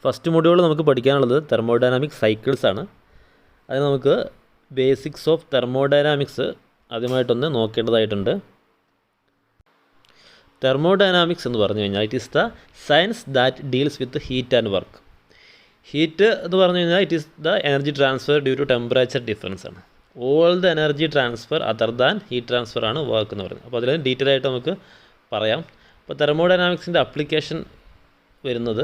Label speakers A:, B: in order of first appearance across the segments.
A: First module നമുക്ക് പഠിക്കാനുള്ളത് thermodynamic cycles ആണ്. അത് നമുക്ക് ബേസിക്സ് ഓഫ് തെർമോഡൈനാമിക്സ് ആദ്യമായിട്ടൊന്ന് നോക്കേണ്ടതായിട്ടുണ്ട്. തെർമോഡൈനാമിക്സ് എന്ന് പറഞ്ഞു കഴിഞ്ഞാൽ it is the science that deals with heat and work. Heat എന്ന് പറഞ്ഞു കഴിഞ്ഞാൽ it is the energy transfer due to temperature difference ആണ്. All the energy transfer other than heat transfer ആണ് വർക്ക് എന്ന് പറയുന്നത്. അപ്പോൾ അതിൽ ഡീറ്റെയിൽ ആയിട്ട് നമുക്ക് പറയാം. അപ്പോൾ തെർമോഡൈനാമിക്സിൻ്റെ അപ്ലിക്കേഷൻ വരുന്നത്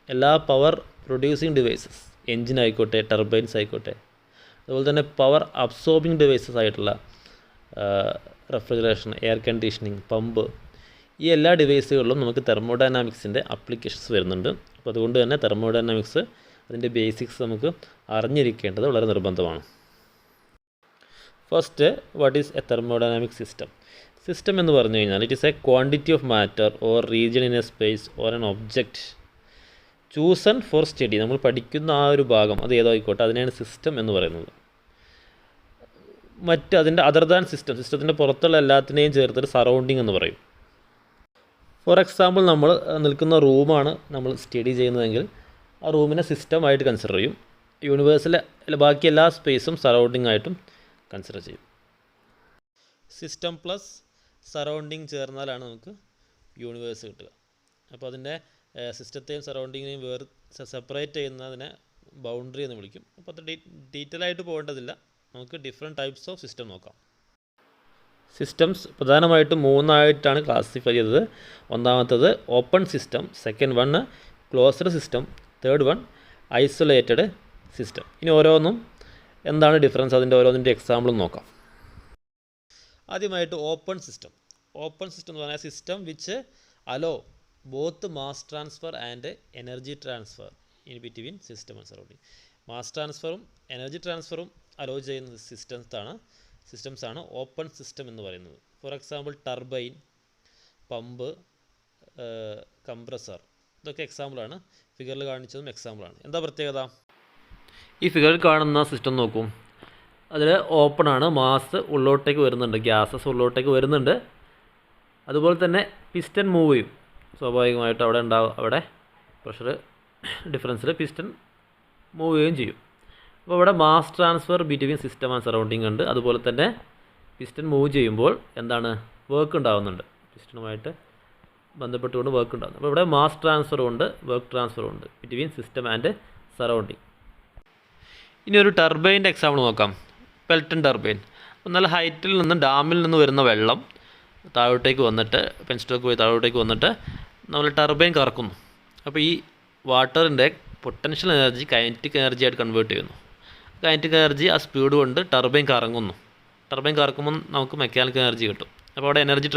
A: എല്ലാ പവർ പ്രൊഡ്യൂസിങ് ഡിവൈസസ്, എൻജിൻ ആയിക്കോട്ടെ, ടർബൈൻസ് ആയിക്കോട്ടെ, അതുപോലെ തന്നെ പവർ അബ്സോർബിങ് ഡിവൈസസ് ആയിട്ടുള്ള റെഫ്രിജറേഷൻ, എയർ കണ്ടീഷനിങ്, പമ്പ്, ഈ എല്ലാ ഡിവൈസുകളിലും നമുക്ക് തെർമോഡൈനാമിക്സിൻ്റെ അപ്ലിക്കേഷൻസ് വരുന്നുണ്ട്. അപ്പോൾ അതുകൊണ്ട് തന്നെ തെർമോഡൈനാമിക്സ് അതിൻ്റെ ബേസിക്സ് നമുക്ക് അറിഞ്ഞിരിക്കേണ്ടത് വളരെ നിർബന്ധമാണ്. First, what is A thermodynamic system? System എന്ന് പറഞ്ഞു കഴിഞ്ഞാൽ it is A quantity of matter or region in A space or N object chosen four study. നമ്മൾ പഠിക്കുന്ന ആ ഒരു ഭാഗം അത് ഏതായിക്കോട്ടെ, അതിനെയാണ് സിസ്റ്റം എന്ന് പറയുന്നത്. അതിൻ്റെ അതർ ദാൻ സിസ്റ്റത്തിൻ്റെ പുറത്തുള്ള എല്ലാത്തിനെയും ചേർത്തൊരു സറൗണ്ടിങ് എന്ന് പറയും. ഫോർ എക്സാമ്പിൾ, നമ്മൾ നിൽക്കുന്ന റൂമാണ് നമ്മൾ സ്റ്റഡി ചെയ്യുന്നതെങ്കിൽ ആ റൂമിനെ സിസ്റ്റമായിട്ട് കൺസിഡർ ചെയ്യും. യൂണിവേഴ്സിലെ ബാക്കി എല്ലാ സ്പേസും സറൗണ്ടിങ് ആയിട്ടും കൺസിഡർ ചെയ്യും. സിസ്റ്റം പ്ലസ് സറൗണ്ടിങ് ചേർന്നാലാണ് നമുക്ക് യൂണിവേഴ്സ് കിട്ടുക. അപ്പോൾ അതിൻ്റെ സിസ്റ്റത്തെയും സറൗണ്ടിങ്ങിനെയും സെപ്പറേറ്റ് ചെയ്യുന്നതിനെ ബൗണ്ടറി എന്ന് വിളിക്കും. അപ്പോൾ അത് ഡീറ്റെയിൽ ആയിട്ട് പോകേണ്ടതില്ല. നമുക്ക് ഡിഫറെൻറ്റ് ടൈപ്സ് ഓഫ് സിസ്റ്റം നോക്കാം. സിസ്റ്റംസ് പ്രധാനമായിട്ടും മൂന്നായിട്ടാണ് ക്ലാസിഫൈ ചെയ്തത്. ഒന്നാമത്തത് open system, second one closed system, third one isolated system. ഇനി ഓരോന്നും എന്താണ് ഡിഫറൻസ്, അതിൻ്റെ ഓരോന്നിൻ്റെ എക്സാമ്പിളും നോക്കാം. ആദ്യമായിട്ട് ഓപ്പൺ സിസ്റ്റം. ഓപ്പൺ സിസ്റ്റം എന്ന് പറഞ്ഞാൽ system which allow both mass transfer and energy transfer in between system and surrounding. Mass ട്രാൻസ്ഫറും എനർജി ട്രാൻസ്ഫറും അലോ ചെയ്യുന്ന സിസ്റ്റംസാണ് ഓപ്പൺ സിസ്റ്റം എന്ന് പറയുന്നത്. For example turbine, pump, compressor, ഇതൊക്കെ എക്സാമ്പിളാണ്. ഫിഗറിൽ കാണിച്ചതും എക്സാമ്പിളാണ്. എന്താ പ്രത്യേകത? ഈ ഫിഗറിൽ കാണുന്ന സിസ്റ്റം നോക്കൂ. അതിൽ ഓപ്പൺ ആണ്, മാസ് ഉള്ളോട്ടേക്ക് വരുന്നുണ്ട്, ഗ്യാസസ് ഉള്ളോട്ടേക്ക് വരുന്നുണ്ട്. അതുപോലെ തന്നെ പിസ്റ്റൺ മൂവ് ചെയ്യും. സ്വാഭാവികമായിട്ട് അവിടെ പ്രഷർ ഡിഫറൻസിൽ പിസ്റ്റൺ മൂവ് ചെയ്യുകയും ചെയ്യും. അപ്പോൾ ഇവിടെ mass transfer between system and surrounding ഉണ്ട്. അതുപോലെ തന്നെ പിസ്റ്റൺ മൂവ് ചെയ്യുമ്പോൾ എന്താണ്, വർക്ക് ഉണ്ടാകുന്നുണ്ട്. പിസ്റ്റണുമായിട്ട് ബന്ധപ്പെട്ടുകൊണ്ട് വർക്ക് ഉണ്ടാകുന്നു. അപ്പോൾ ഇവിടെ മാസ് ട്രാൻസ്ഫറും ഉണ്ട്, വർക്ക് ട്രാൻസ്ഫറും ഉണ്ട് ബിറ്റ്വീൻ സിസ്റ്റം ആൻഡ് സറൗണ്ടിങ്. ഇനി ഒരു ടർബൈൻ്റെ എക്സാമ്പിൾ നോക്കാം. Pelton turbine. നല്ല ഹൈറ്റിൽ നിന്ന് ഡാമിൽ നിന്ന് വരുന്ന വെള്ളം താഴോട്ടേക്ക് വന്നിട്ട്, പെൻസ്റ്റോക്ക് പോയി താഴോട്ടേക്ക് വന്നിട്ട് നമ്മൾ ടർബൈൻ കറക്കുന്നു. അപ്പോൾ ഈ വാട്ടറിൻ്റെ പൊട്ടൻഷ്യൽ എനർജി കൈനറ്റിക് എനർജി ആയിട്ട് കൺവേർട്ട് ചെയ്യുന്നു. കൈനറ്റിക് എനർജി ആ സ്പീഡ് കൊണ്ട് ടർബൈൻ കറങ്ങുന്നു. ടർബൈൻ കറക്കുമ്പോൾ നമുക്ക് മെക്കാനിക്കൽ എനർജി കിട്ടും. അപ്പോൾ അവിടെ എനർജി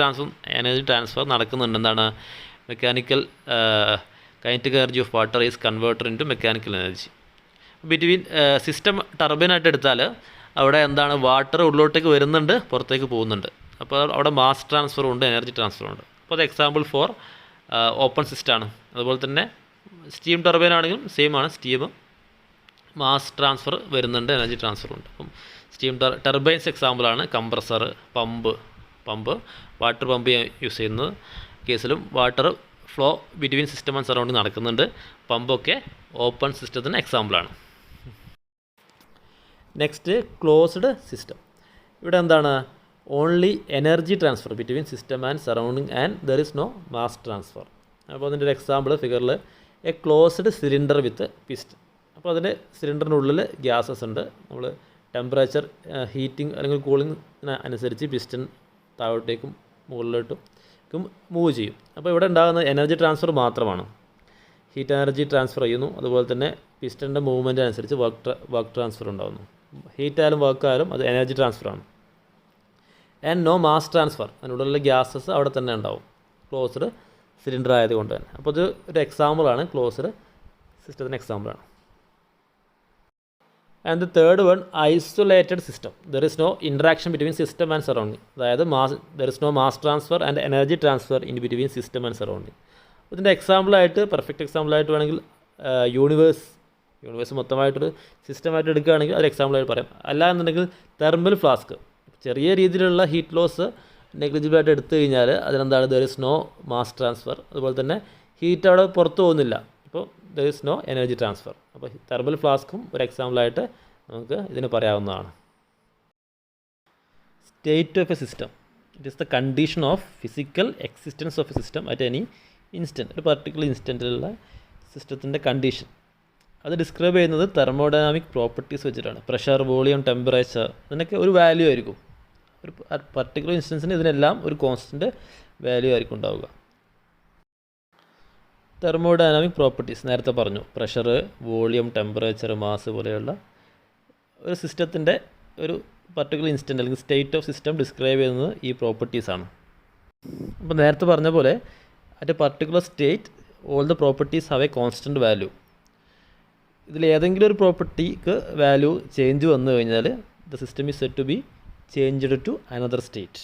A: ട്രാൻസ്ഫർ നടക്കുന്നുണ്ട്. എന്താണ്? Mechanical kinetic energy of water is converted into mechanical energy. Between system ടർബൈനായിട്ട് എടുത്താൽ അവിടെ എന്താണ്, വാട്ടർ ഉള്ളിലോട്ടേക്ക് വരുന്നുണ്ട്, പുറത്തേക്ക് പോകുന്നുണ്ട്. അപ്പോൾ അവിടെ മാസ് ട്രാൻസ്ഫറും ഉണ്ട്, എനർജി ട്രാൻസ്ഫറും ഉണ്ട്. അപ്പോൾ അത് എക്സാമ്പിൾ ഫോർ ഓപ്പൺ സിസ്റ്റമാണ്. അതുപോലെ തന്നെ സ്റ്റീം ടർബൈൻ ആണെങ്കിലും സെയിം ആണ്. സ്റ്റീം മാസ് ട്രാൻസ്ഫർ വരുന്നുണ്ട്, എനർജി ട്രാൻസ്ഫർ ഉണ്ട്. അപ്പം സ്റ്റീം ടർബൈൻസ് എക്സാമ്പിളാണ് compressor, pump water pump use ചെയ്യുന്നത് കേസിലും water flow between system and surrounding നടക്കുന്നുണ്ട്. പമ്പൊക്കെ ഓപ്പൺ സിസ്റ്റത്തിന് എക്സാമ്പിളാണ്. Next closed system. ഇവിടെ എന്താണ്, only energy transfer between system and surrounding and there is no mass transfer. അപ്പോൾ അതിൻ്റെ ഒരു എക്സാമ്പിൾ ഫിഗറിൽ a closed cylinder with piston. അപ്പോൾ അതിൻ്റെ സിലിണ്ടറിനുള്ളിൽ ഗ്യാസസ് ഉണ്ട്. നമ്മൾ ടെമ്പറേച്ചർ ഹീറ്റിംഗ് അല്ലെങ്കിൽ കൂളിംഗ് അനുസരിച്ച് പിസ്റ്റൺ താഴോട്ടേക്കും മുകളിലോട്ടും മൂവ് ചെയ്യും. അപ്പോൾ ഇവിടെ ഉണ്ടാകുന്ന എനർജി ട്രാൻസ്ഫർ മാത്രമാണ്. ഹീറ്റ് എനർജി ട്രാൻസ്ഫർ ചെയ്യുന്നു. അതുപോലെ തന്നെ പിസ്റ്റൻ്റെ മൂവ്മെൻറ്റ് അനുസരിച്ച് വർക്ക് ട്രാൻസ്ഫർ ഉണ്ടാകുന്നു. ഹീറ്റ് ആയാലും വർക്ക് ആയാലും അത് എനർജി ട്രാൻസ്ഫറാണ്. And no mass transfer. അതിനുള്ളിലുള്ള ഗ്യാസസ് അവിടെ തന്നെ ഉണ്ടാവും, ക്ലോസ്ഡ് സിലിണ്ടർ ആയതുകൊണ്ട് തന്നെ. അപ്പോൾ ഇത് ഒരു എക്സാമ്പിളാണ്, ക്ലോസ്ഡ് സിസ്റ്റത്തിന് എക്സാമ്പിളാണ്. And the third one isolated system. There is no interaction between system and surrounding. അതായത് there is no mass transfer and energy transfer in between system and surrounding. ഇതിൻ്റെ എക്സാമ്പിളായിട്ട്, പെർഫെക്റ്റ് എക്സാമ്പിളായിട്ട് വേണമെങ്കിൽ യൂണിവേഴ്സ് മൊത്തമായിട്ടൊരു സിസ്റ്റമായിട്ട് എടുക്കുകയാണെങ്കിൽ അതൊരു എക്സാമ്പിളായിട്ട് പറയാം. അല്ല എന്നുണ്ടെങ്കിൽ തെർമൽ ഫ്ലാസ്ക്. ചെറിയ രീതിയിലുള്ള ഹീറ്റ് ലോസ് നെഗ്ലിജിബിളായിട്ട് എടുത്തു കഴിഞ്ഞാൽ അതിനെന്താണ്, there is no mass transfer. അതുപോലെ തന്നെ ഹീറ്റ് അവിടെ പുറത്തു പോകുന്നില്ല, അപ്പോൾ there is no energy transfer. അപ്പോൾ തെർമൽ ഫ്ലാസ്കും ഒരു എക്സാമ്പിളായിട്ട് നമുക്ക് ഇതിന് പറയാവുന്നതാണ്. State of a system, it is the condition of physical existence of a system at any instant. ഒരു പർട്ടിക്കുലർ ഇൻസ്റ്റൻറ്റിലുള്ള സിസ്റ്റത്തിൻ്റെ കണ്ടീഷൻ അത് ഡിസ്ക്രൈബ് ചെയ്യുന്നത് തെർമോഡൈനാമിക് പ്രോപ്പർട്ടീസ് വെച്ചിട്ടാണ്. പ്രഷർ, വോളിയം, ടെമ്പറേച്ചർ, ഇതിനൊക്കെ ഒരു വാല്യൂ ആയിരിക്കും. ഒരു പർട്ടിക്കുലർ ഇൻസ്റ്റൻസിന് ഇതിനെല്ലാം ഒരു കോൺസ്റ്റൻറ്റ് വാല്യൂ ആയിരിക്കും ഉണ്ടാവുക. തെർമോഡൈനാമിക് പ്രോപ്പർട്ടീസ് നേരത്തെ പറഞ്ഞു, പ്രഷർ, വോളിയം, ടെമ്പറേച്ചർ, മാസ് പോലെയുള്ള ഒരു സിസ്റ്റത്തിൻ്റെ ഒരു പർട്ടിക്കുലർ ഇൻസ്റ്റൻറ്റ് അല്ലെങ്കിൽ സ്റ്റേറ്റ് ഓഫ് സിസ്റ്റം ഡിസ്ക്രൈബ് ചെയ്യുന്നത് ഈ പ്രോപ്പർട്ടീസാണ്. അപ്പോൾ നേരത്തെ പറഞ്ഞ പോലെ at a particular state all the properties have a constant value. ഇതിൽ ഏതെങ്കിലും ഒരു പ്രോപ്പർട്ടിക്ക് വാല്യൂ ചേഞ്ച് വന്നു കഴിഞ്ഞാൽ the system is said to be changed to another state.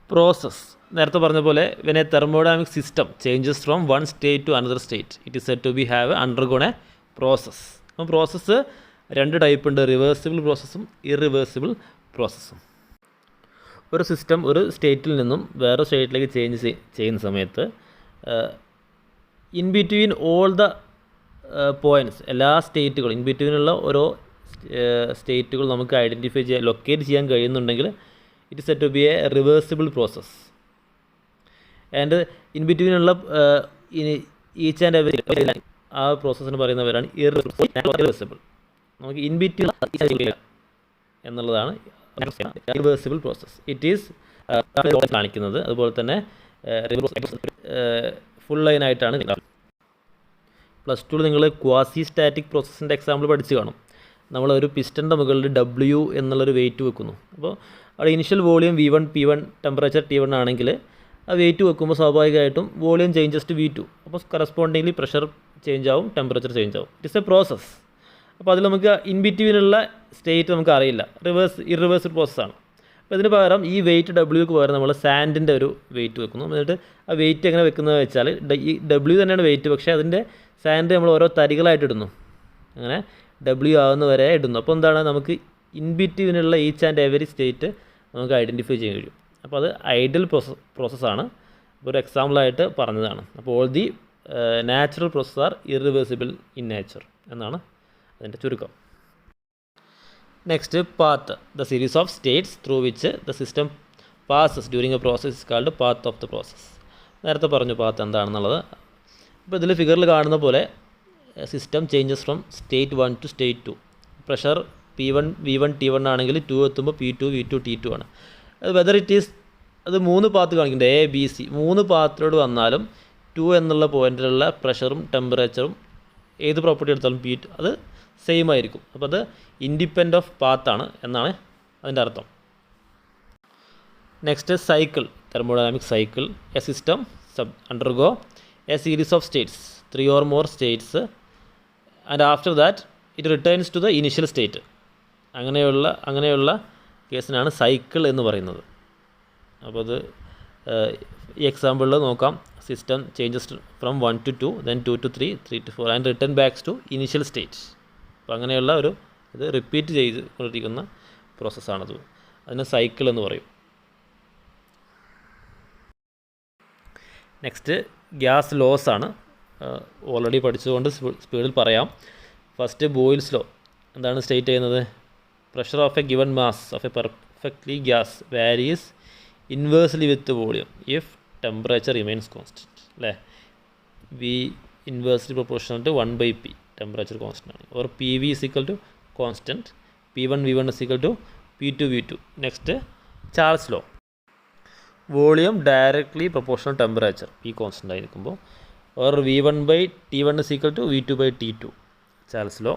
A: Process നേരത്തെ പറഞ്ഞ പോലെ when a thermodynamic system changes from one state to another state it is said to be have undergone A process. അപ്പം process രണ്ട് type ഉണ്ട്, reversible പ്രോസസ്സും irreversible പ്രോസസ്സും. ഒരു system ഒരു സ്റ്റേറ്റിൽ നിന്നും വേറെ സ്റ്റേറ്റിലേക്ക് ചേഞ്ച് ചെയ്യുന്ന സമയത്ത് in between all the points, എല്ലാ സ്റ്റേറ്റുകളും ഇൻ ബിറ്റ്വീനുള്ള ഓരോ സ്റ്റേറ്റുകൾ നമുക്ക് ഐഡൻറ്റിഫൈ ചെയ്യാൻ, ലൊക്കേറ്റ് ചെയ്യാൻ കഴിയുന്നുണ്ടെങ്കിൽ it is set to be a reversible process. And in ബിറ്റ്വീനുള്ള ഈച്ച് ആൻഡ് എവറി ആ പ്രോസസ്സിന് പറയുന്നവരാണ് ഇറിവേഴ്സിബിൾ. നമുക്ക് ഇൻ ബിറ്റ്വീൻ എന്നുള്ളതാണ് റിവേഴ്സിബിൾ പ്രോസസ്. ഇറ്റ് ഈസ് കാണിക്കുന്നത്. അതുപോലെ തന്നെ ഫുൾ ലൈനായിട്ടാണ്. പ്ലസ് ടുവിൽ നിങ്ങൾ ക്വാസി സ്റ്റാറ്റിക് പ്രോസസ്സിൻ്റെ എക്സാമ്പിൾ പഠിച്ച് കാണും. നമ്മളൊരു പിസ്റ്റൻ്റെ മുകളിൽ W എന്നുള്ളൊരു വെയിറ്റ് വെക്കുന്നു. അപ്പോൾ അവിടെ initial volume V1, P1, temperature T1 ആണെങ്കിൽ ആ വെയിറ്റ് വെക്കുമ്പോൾ സ്വാഭാവികമായിട്ടും വോളിയം ചേഞ്ചസ് ടു V2. അപ്പോൾ കറസ്പോണ്ടിംഗ്ലി പ്രഷർ ചേഞ്ച് ആവും, ടെമ്പറേച്ചർ ചേഞ്ച് ആവും. It is a process. അപ്പോൾ അതിൽ നമുക്ക് ഇൻ ബിറ്റ്വീനുള്ള സ്റ്റേറ്റ് നമുക്ക് അറിയില്ല, ഇറിവേഴ്സിബിൾ പ്രോസസ്സാണ്. അപ്പോൾ ഇതിന് പകരം ഈ വെയിറ്റ് Wക്ക് പകരം നമ്മൾ സാൻഡിൻ്റെ ഒരു വെയിറ്റ് വെക്കുന്നു. എന്നിട്ട് ആ വെയിറ്റ് എങ്ങനെ വെക്കുന്നത് വെച്ചാൽ ഈ W തന്നെയാണ് വെയിറ്റ്, പക്ഷേ അതിൻ്റെ സാൻഡ് നമ്മൾ ഓരോ തരികളായിട്ട് ഇടുന്നു. അങ്ങനെ W ആവുന്നവരെ ഇടുന്നു. അപ്പോൾ എന്താണ്, നമുക്ക് ഇൻ ബിറ്റ്വീനുള്ള ഈച്ച് ആൻഡ് എവരി സ്റ്റേറ്റ് നമുക്ക് ഐഡൻറ്റിഫൈ ചെയ്യാൻ കഴിയും. അപ്പോൾ അത് ഐഡിയൽ പ്രോസസ്സാണ്. അപ്പോൾ ഒരു എക്സാമ്പിളായിട്ട് പറഞ്ഞതാണ്. അപ്പോൾ all the natural process are irreversible in nature എന്നാണ് അതിൻ്റെ ചുരുക്കം. Next, path. The series of states through which the system passes during a process is called path of the process. നേരത്തെ പറഞ്ഞു പാത്ത് എന്താണെന്നുള്ളത്. അപ്പോൾ ഇതിൽ ഫിഗറിൽ കാണുന്ന പോലെ system changes from state 1 to state 2. Pressure P1, V1, T1 ആണെങ്കിൽ 2 എത്തുമ്പോൾ P2, V2, T2 ആണ്. അത് വെദർ ഇറ്റ് ഈസ്, അത് 3 പാത്ത് കാണിക്കുന്നുണ്ട്, A, B, C. 3 പാത്തിലോട് വന്നാലും 2 എന്നുള്ള പോയിൻറ്റിലുള്ള പ്രഷറും ടെമ്പറേച്ചറും ഏത് പ്രോപ്പർട്ടി എടുത്താലും P2 അത് സെയിം ആയിരിക്കും. അപ്പോൾ അത് ഇൻഡിപെൻഡൻ്റ് ഓഫ് പാത്താണ് എന്നാണ് അതിൻ്റെ അർത്ഥം. Next, cycle. Thermodynamic cycle. A system undergo a series of states, 3 or more states, and after that it returns to the initial state. അങ്ങനെയുള്ള കേസിനാണ് സൈക്കിൾ എന്ന് പറയുന്നത്. അപ്പോൾ അത് ഈ എക്സാമ്പിളിൽ നോക്കാം. System changes from 1 to 2, then 2 to 3, 3 to 4 and return backs to initial state. അപ്പോൾ അങ്ങനെയുള്ള ഒരു ഇത് റിപ്പീറ്റ് ചെയ്തുകൊണ്ടിരിക്കുന്ന പ്രോസസ്സാണത്. അതിന് സൈക്കിൾ എന്ന് പറയും. നെക്സ്റ്റ്, ഗ്യാസ് ലോസ് ആണ്. ഓൾറെഡി പഠിച്ചുകൊണ്ട് സ്പീഡിൽ പറയാം. First, Boyle's law. എന്താണ് സ്റ്റേറ്റ് ചെയ്യുന്നത്? Pressure of a given mass of a perfectly gas varies inversely with volume if temperature remains constant. അല്ലേ? V inversely proportional to 1/P. Temperature constant ആണ്. Or PV is equal to constant, P1 V1 is equal to P2 V2. Next, Charles law. Volume directly proportional temperature P constant ആയിരിക്കുമ്പോൾ, or V1/T1 is equal to V2/T2. Charles law.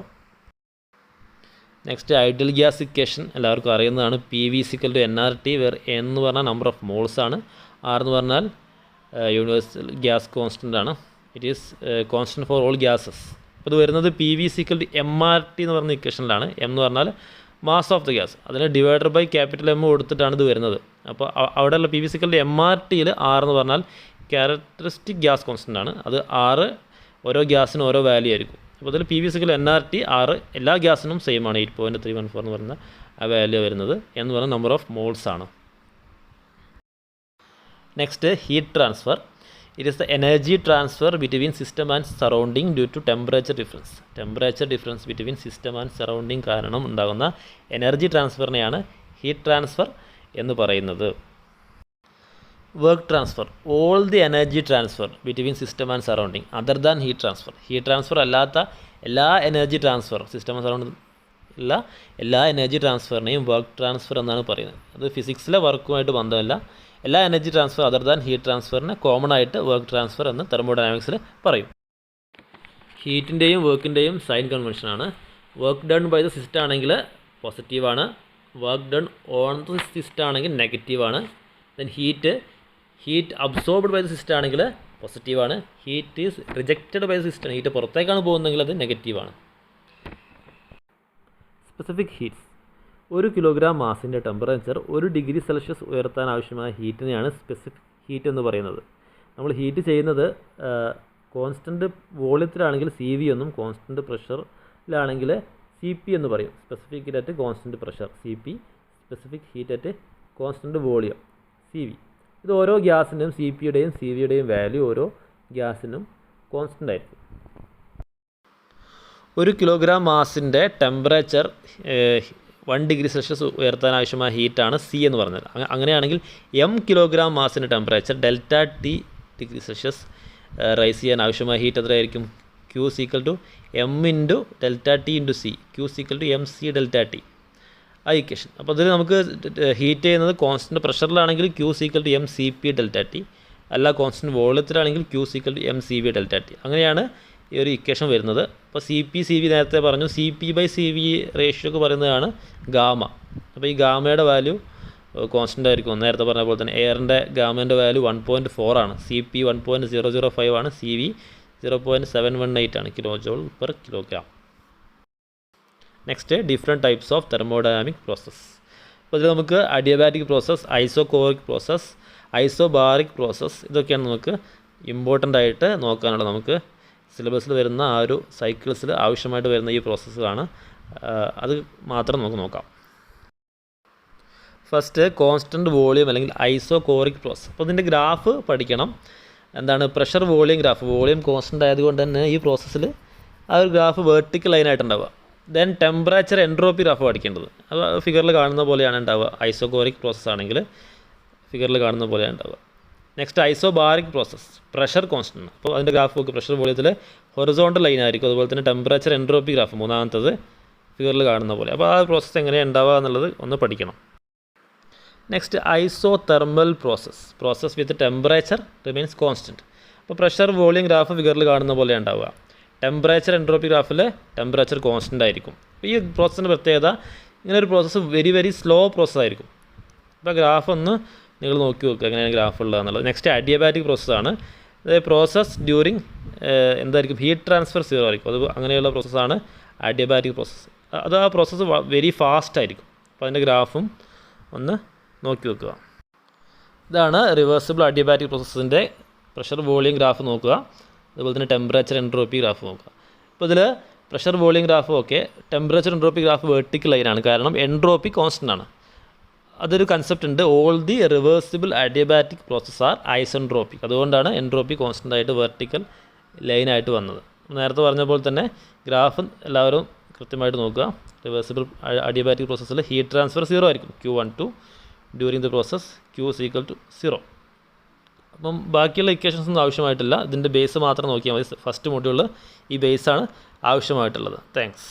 A: Next, ideal gas equation എല്ലാവർക്കും അറിയുന്നതാണ്. PV is equal to nRT, where N എന്ന് പറഞ്ഞാൽ number of moles ആണ്, R എന്ന് പറഞ്ഞാൽ universal gas constant ആണ്. It is constant for all gases. അപ്പോൾ ഇത് വരുന്നത് PV is equal to MRT എന്ന് പറഞ്ഞ ഇക്വേഷനിലാണ്. M എന്ന് പറഞ്ഞാൽ മാസ് ഓഫ് ദ ഗ്യാസ്, അതിന് ഡിവൈഡർ ബൈ ക്യാപിറ്റൽ M കൊടുത്തിട്ടാണ് ഇത് വരുന്നത്. അപ്പോൾ അവിടെയുള്ള PV is equal to MRTയിൽ R എന്ന് പറഞ്ഞാൽ ക്യാരക്ടറിസ്റ്റിക് ഗ്യാസ് കോൺസ്റ്റൻ്റ് ആണ്. അത് R ഓരോ ഗ്യാസിനും ഓരോ വാല്യൂ ആയിരിക്കും. അപ്പോൾ അതിൽ PV is equal to nRT, R എല്ലാ ഗ്യാസിനും സെയിം ആണ്, 8.314 എന്ന് പറയുന്ന ആ വാല്യൂ വരുന്നത്. എന്ന് പറഞ്ഞാൽ നമ്പർ ഓഫ് മോൾസ് ആണ്. Next, heat transfer. It is the energy transfer between system and surrounding due to temperature difference. Temperature difference between system and surrounding കാരണം ഉണ്ടാകുന്ന എനർജി ട്രാൻസ്ഫറിനെയാണ് ഹീറ്റ് ട്രാൻസ്ഫർ എന്ന് പറയുന്നത്. Work transfer, all the energy transfer between system and surrounding other than heat transfer. Heat transfer അല്ലാത്ത എല്ലാ energy transfer system and surrounding ഉള്ള എല്ലാ energy ട്രാൻസ്ഫറിനെയും work transfer എന്നാണ് പറയുന്നത്. അത് ഫിസിക്സിലെ വർക്കുമായിട്ട് ബന്ധമില്ല. എല്ലാ energy transfer other than heat ട്രാൻസ്ഫറിനെ കോമൺ ആയിട്ട് വർക്ക് ട്രാൻസ്ഫർ എന്ന് തെർമോഡൈനാമിക്സിൽ പറയും. ഹീറ്റിൻ്റെയും വർക്കിൻ്റെയും സൈൻ കൺവെൻഷനാണ്. Work done by the system ആണെങ്കിൽ പോസിറ്റീവാണ്, work done on the system ആണെങ്കിൽ നെഗറ്റീവാണ്. Then heat absorbed by the system ആണെങ്കിൽ പോസിറ്റീവാണ്. Heat is rejected by the system, heat പുറത്തേക്കാണ് പോകുന്നതെങ്കിൽ അത് നെഗറ്റീവാണ്. സ്പെസിഫിക് ഹീറ്റ്സ്, 1 കിലോഗ്രാം മാസിൻ്റെ ടെമ്പറേച്ചർ 1 ഡിഗ്രി സെൽഷ്യസ് ഉയർത്താൻ ആവശ്യമായ ഹീറ്റിനെയാണ് സ്പെസിഫിക് ഹീറ്റ് എന്ന് പറയുന്നത്. നമ്മൾ ഹീറ്റ് ചെയ്യുന്നത് കോൺസ്റ്റൻറ്റ് വോളിയത്തിലാണെങ്കിൽ CV എന്നും കോൺസ്റ്റൻറ്റ് പ്രഷറിലാണെങ്കിൽ CP എന്ന് പറയും. Specific heat at constant pressure CP, specific heat at constant volume CV. ഇത് ഓരോ ഗ്യാസിൻ്റെയും CPയുടെയും CVയുടെയും വാല്യൂ ഓരോ ഗ്യാസിനും കോൺസ്റ്റൻ്റ് ആയിരിക്കും. 1 കിലോഗ്രാം മാസിൻ്റെ ടെമ്പറേച്ചർ 1 ഡിഗ്രി സെൽഷ്യസ് ഉയർത്താൻ ആവശ്യമായ ഹീറ്റാണ് C എന്ന് പറഞ്ഞത്. അങ്ങനെയാണെങ്കിൽ M കിലോഗ്രാം മാസിൻ്റെ temperature ΔT degree Celsius rise ചെയ്യാൻ ആവശ്യമായ ഹീറ്റ് എത്രയായിരിക്കും? Q = M × ΔT × C, Q = MC ΔT. ആ ഇക്വേഷൻ. അപ്പോൾ അതിൽ നമുക്ക് ഹീറ്റ് ചെയ്യുന്നത് കോൺസ്റ്റൻറ്റ് പ്രഷറിലാണെങ്കിൽ Q = MCP ΔT, അല്ല കോൺസ്റ്റൻറ്റ് വോളിയത്തിലാണെങ്കിൽ Q = MCV ΔT. അങ്ങനെയാണ് ഈ ഒരു ഇക്വേഷൻ വരുന്നത്. അപ്പോൾ CP/CV നേരത്തെ പറഞ്ഞു, CP/CV റേഷ്യോ ഒക്കെ പറയുന്നതാണ് ഗാമ. അപ്പോൾ ഈ ഗാമയുടെ വാല്യൂ കോൺസ്റ്റൻ്റ് ആയിരിക്കും. നേരത്തെ പറഞ്ഞ പോലെ തന്നെ എയറിൻ്റെ ഗാമേൻ്റെ വാല്യൂ 1.4 ആണ്, CP 1.005 ആണ്, CV 0.718 ആണ് kJ/kg. Next, different types of thermodynamic process. അപ്പോൾ ഇതിൽ നമുക്ക് adiabatic process, isochoric process, isobaric process, ഇതൊക്കെയാണ് നമുക്ക് ഇമ്പോർട്ടൻ്റ് ആയിട്ട് നോക്കാനുള്ളത്. നമുക്ക് സിലബസിൽ വരുന്ന ആ ഒരു സൈക്കിൾസിൽ ആവശ്യമായിട്ട് വരുന്ന ഈ പ്രോസസ്സാണ്. അത് മാത്രം നമുക്ക് നോക്കാം. ഫസ്റ്റ്, കോൺസ്റ്റൻറ്റ് വോളിയം അല്ലെങ്കിൽ ഐസോകോറിക് പ്രോസസ്സ്. അപ്പോൾ ഇതിൻ്റെ ഗ്രാഫ് പഠിക്കണം. എന്താണ്? Pressure volume graph. Volume constant ആയതുകൊണ്ട് തന്നെ ഈ പ്രോസസ്സിൽ ആ ഒരു ഗ്രാഫ് വേർട്ടിക്കൽ ലൈനായിട്ട് ഉണ്ടാവുക. ദെൻ ടെമ്പറേച്ചർ എൻട്രോപ്പി ഗ്രാഫ് പഠിക്കേണ്ടത്. അത് ഫിഗറിൽ കാണുന്ന പോലെയാണ് ഉണ്ടാവുക. ഐസോകോറിക് പ്രോസസ്സ് ആണെങ്കിൽ ഫിഗറിൽ കാണുന്ന പോലെയാണ് ഉണ്ടാവുക. Next, isobaric process. Pressure constant. അപ്പോൾ അതിൻ്റെ ഗ്രാഫ് നോക്കി, പ്രഷർ വോളിയത്തിൽ ഹൊറിസോണ്ടൽ ലൈൻ ആയിരിക്കും. അതുപോലെ തന്നെ ടെമ്പറേച്ചർ എൻട്രോപ്പി ഗ്രാഫ് മൂന്നാമത്തത് ഫിഗറിൽ കാണുന്ന പോലെ. അപ്പോൾ ആ പ്രോസസ്സ് എങ്ങനെയാണ് ഉണ്ടാവുക എന്നുള്ളത് ഒന്ന് പഠിക്കണം. Next, isothermal process with temperature remains constant. അപ്പോൾ പ്രഷർ വോളിയം ഗ്രാഫ് ഫിഗറിൽ കാണുന്ന പോലെ ഉണ്ടാവുക. ടെമ്പറേച്ചർ എൻട്രോപ്പി ഗ്രാഫിൽ ടെമ്പറേച്ചർ കോൺസ്റ്റൻ്റ് ആയിരിക്കും. ഈ പ്രോസസ്സിൻ്റെ പ്രത്യേകത, ഇങ്ങനെ ഒരു പ്രോസസ്സ് വെരി സ്ലോ പ്രോസസ്സ് ആയിരിക്കും. അപ്പോൾ ഗ്രാഫ് ഒന്ന് നിങ്ങൾ നോക്കി നോക്കുക എങ്ങനെയാണ് ഗ്രാഫ് ഉള്ളതെന്നുള്ളത്. നെക്സ്റ്റ്, അഡിയബാറ്റിക് പ്രോസസ്സാണ്. അതായത് പ്രോസസ്സ് ഡ്യൂറിങ് എന്തായിരിക്കും? ഹീറ്റ് ട്രാൻസ്ഫർ 0 ആയിരിക്കും. അത് അങ്ങനെയുള്ള പ്രോസസ്സാണ് അഡിയബാറ്റിക് പ്രോസസ്സ്. അത് ആ പ്രോസസ്സ് വെരി ഫാസ്റ്റ് ആയിരിക്കും. അപ്പോൾ അതിൻ്റെ ഗ്രാഫും ഒന്ന് നോക്കി വെക്കുക. ഇതാണ് റിവേഴ്സിബിൾ അഡിയബാറ്റിക് പ്രോസസ്സിൻ്റെ പ്രഷർ വോളിയം ഗ്രാഫ് നോക്കുക. അതുപോലെ തന്നെ ടെമ്പറേച്ചർ എൻട്രോപ്പി ഗ്രാഫ് നോക്കുക. ഇപ്പോൾ ഇതിൽ pressure volume graph okay, temperature entropy graph vertical ലൈനാണ്. കാരണം എൻട്രോപ്പി കോൺസ്റ്റൻ്റ് ആണ്. അതൊരു കൺസെപ്റ്റ് ഉണ്ട്, all the reversible adiabatic process are isentropic. അതുകൊണ്ടാണ് എൻട്രോപ്പി കോൺസ്റ്റൻ്റ് ആയിട്ട് വെർട്ടിക്കൽ ലൈനായിട്ട് വന്നത്. നേരത്തെ പറഞ്ഞ പോലെ തന്നെ ഗ്രാഫ് എല്ലാവരും കൃത്യമായിട്ട് നോക്കുക. റിവേഴ്സിബിൾ അഡിയബാറ്റിക് പ്രോസസ്സിൽ ഹീറ്റ് ട്രാൻസ്ഫർ 0 ആയിരിക്കും. Q12 during the process, Q = 0. അപ്പം ബാക്കിയുള്ള ഇക്വേഷൻസ് ഒന്നും ആവശ്യമായിട്ടില്ല. ഇതിൻ്റെ ബേസ് മാത്രം നോക്കിയാൽ മതി. ഫസ്റ്റ് മൊഡ്യൂളിൽ ഈ ബേസാണ് ആവശ്യമായിട്ടുള്ളത്. താങ്ക്സ്.